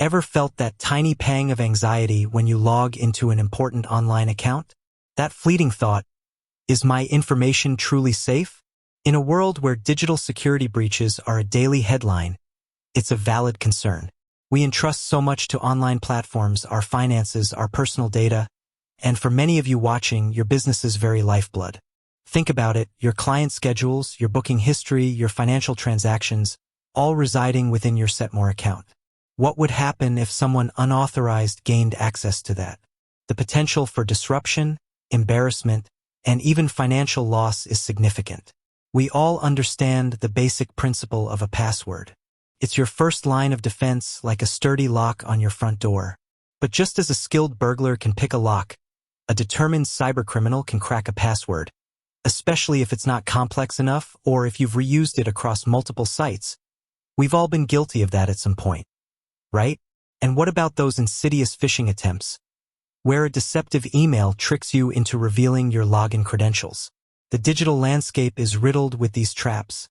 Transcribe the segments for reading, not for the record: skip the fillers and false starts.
Ever felt that tiny pang of anxiety when you log into an important online account? That fleeting thought, is my information truly safe? In a world where digital security breaches are a daily headline, it's a valid concern. We entrust so much to online platforms, our finances, our personal data, and for many of you watching, your business's very lifeblood. Think about it, your client schedules, your booking history, your financial transactions, all residing within your Setmore account. What would happen if someone unauthorized gained access to that? The potential for disruption, embarrassment, and even financial loss is significant. We all understand the basic principle of a password. It's your first line of defense, like a sturdy lock on your front door. But just as a skilled burglar can pick a lock, a determined cybercriminal can crack a password, especially if it's not complex enough or if you've reused it across multiple sites. We've all been guilty of that at some point, right? And what about those insidious phishing attempts, where a deceptive email tricks you into revealing your login credentials? The digital landscape is riddled with these traps,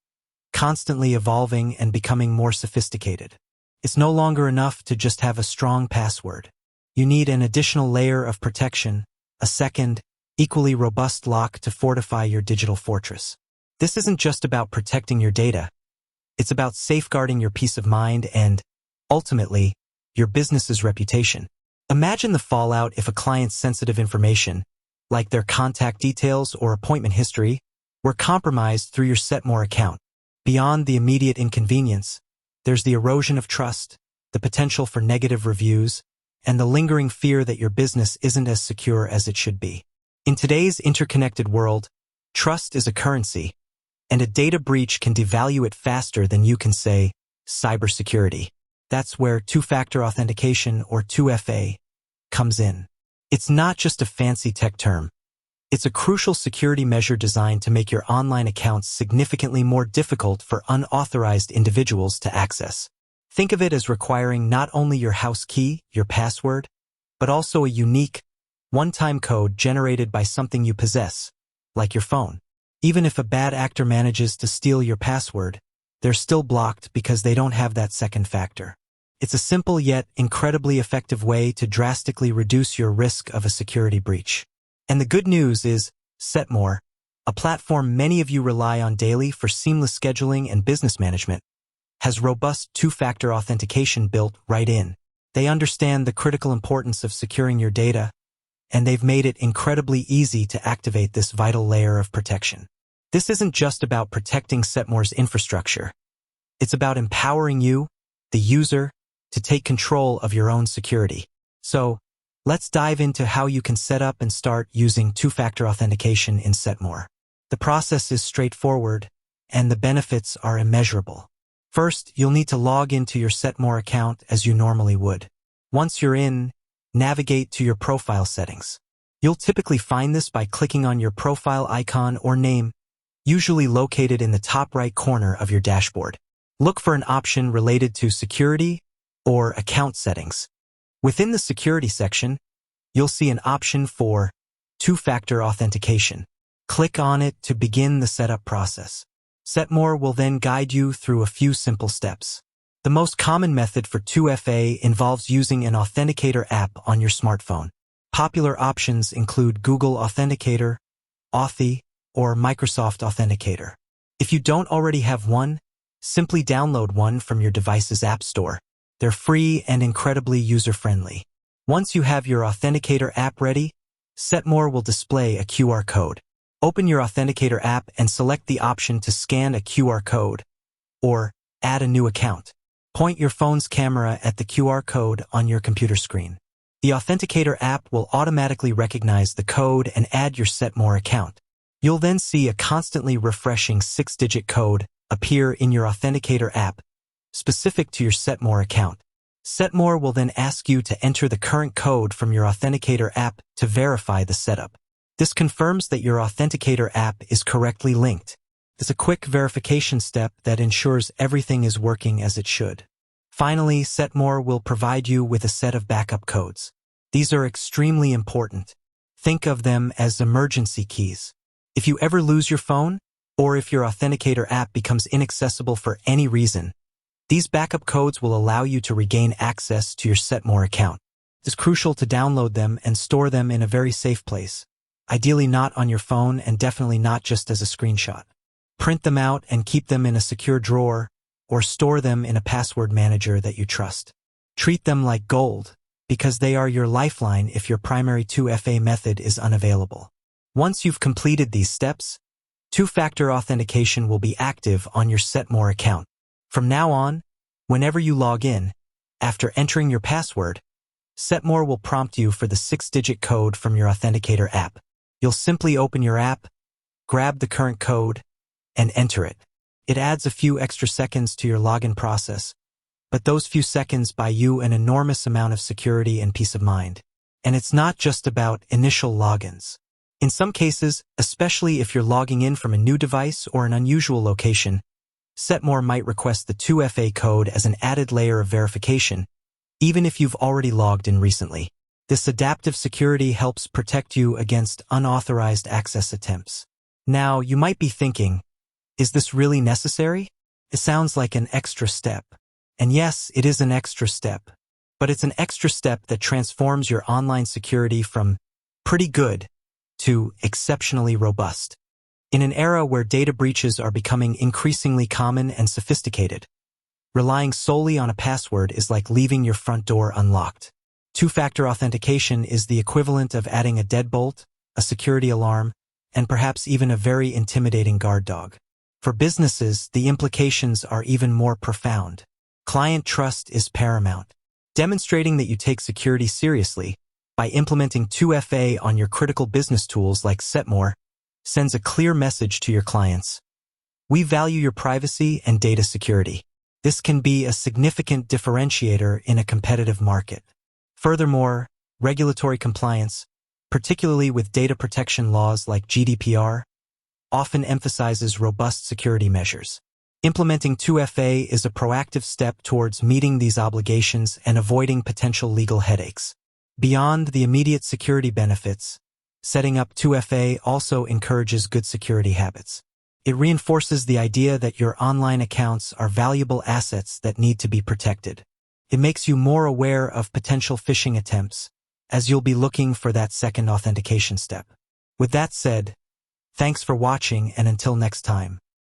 constantly evolving and becoming more sophisticated. It's no longer enough to just have a strong password. You need an additional layer of protection, a second, equally robust lock to fortify your digital fortress. This isn't just about protecting your data. It's about safeguarding your peace of mind and, ultimately, your business's reputation. Imagine the fallout if a client's sensitive information, like their contact details or appointment history, were compromised through your Setmore account. Beyond the immediate inconvenience, there's the erosion of trust, the potential for negative reviews, and the lingering fear that your business isn't as secure as it should be. In today's interconnected world, trust is a currency, and a data breach can devalue it faster than you can say, cybersecurity. That's where two-factor authentication, or 2FA, comes in. It's not just a fancy tech term. It's a crucial security measure designed to make your online accounts significantly more difficult for unauthorized individuals to access. Think of it as requiring not only your house key, your password, but also a unique, one-time code generated by something you possess, like your phone. Even if a bad actor manages to steal your password, they're still blocked because they don't have that second factor. It's a simple yet incredibly effective way to drastically reduce your risk of a security breach. And the good news is, Setmore, a platform many of you rely on daily for seamless scheduling and business management, has robust two-factor authentication built right in. They understand the critical importance of securing your data, and they've made it incredibly easy to activate this vital layer of protection. This isn't just about protecting Setmore's infrastructure. It's about empowering you, the user, to take control of your own security. So, let's dive into how you can set up and start using two-factor authentication in Setmore. The process is straightforward, and the benefits are immeasurable. First, you'll need to log into your Setmore account as you normally would. Once you're in, navigate to your profile settings. You'll typically find this by clicking on your profile icon or name, usually located in the top right corner of your dashboard. Look for an option related to security or account settings. Within the security section, you'll see an option for two-factor authentication. Click on it to begin the setup process. Setmore will then guide you through a few simple steps. The most common method for 2FA involves using an authenticator app on your smartphone. Popular options include Google Authenticator, Authy, or Microsoft Authenticator. If you don't already have one, simply download one from your device's app store. They're free and incredibly user-friendly. Once you have your Authenticator app ready, Setmore will display a QR code. Open your Authenticator app and select the option to scan a QR code or add a new account. Point your phone's camera at the QR code on your computer screen. The Authenticator app will automatically recognize the code and add your Setmore account. You'll then see a constantly refreshing 6-digit code appear in your Authenticator app, specific to your Setmore account. Setmore will then ask you to enter the current code from your Authenticator app to verify the setup. This confirms that your Authenticator app is correctly linked. It's a quick verification step that ensures everything is working as it should. Finally, Setmore will provide you with a set of backup codes. These are extremely important. Think of them as emergency keys. If you ever lose your phone, or if your Authenticator app becomes inaccessible for any reason, These backup codes will allow you to regain access to your Setmore account. It's crucial to download them and store them in a very safe place. Ideally not on your phone and definitely not just as a screenshot. Print them out and keep them in a secure drawer or store them in a password manager that you trust. Treat them like gold because they are your lifeline if your primary 2FA method is unavailable. Once you've completed these steps, two-factor authentication will be active on your Setmore account. From now on, whenever you log in, after entering your password, Setmore will prompt you for the 6-digit code from your Authenticator app. You'll simply open your app, grab the current code, and enter it. It adds a few extra seconds to your login process, but those few seconds buy you an enormous amount of security and peace of mind. And it's not just about initial logins. In some cases, especially if you're logging in from a new device or an unusual location, Setmore might request the 2FA code as an added layer of verification, even if you've already logged in recently. This adaptive security helps protect you against unauthorized access attempts. Now, you might be thinking, is this really necessary? It sounds like an extra step. And yes, it is an extra step. But it's an extra step that transforms your online security from pretty good to exceptionally robust. In an era where data breaches are becoming increasingly common and sophisticated, relying solely on a password is like leaving your front door unlocked. Two-factor authentication is the equivalent of adding a deadbolt, a security alarm, and perhaps even a very intimidating guard dog. For businesses, the implications are even more profound. Client trust is paramount. Demonstrating that you take security seriously by implementing 2FA on your critical business tools like Setmore sends a clear message to your clients. We value your privacy and data security. This can be a significant differentiator in a competitive market. Furthermore, regulatory compliance, particularly with data protection laws like GDPR, often emphasizes robust security measures. Implementing 2FA is a proactive step towards meeting these obligations and avoiding potential legal headaches. Beyond the immediate security benefits, setting up 2FA also encourages good security habits. It reinforces the idea that your online accounts are valuable assets that need to be protected. It makes you more aware of potential phishing attempts, as you'll be looking for that second authentication step. With that said, thanks for watching and until next time.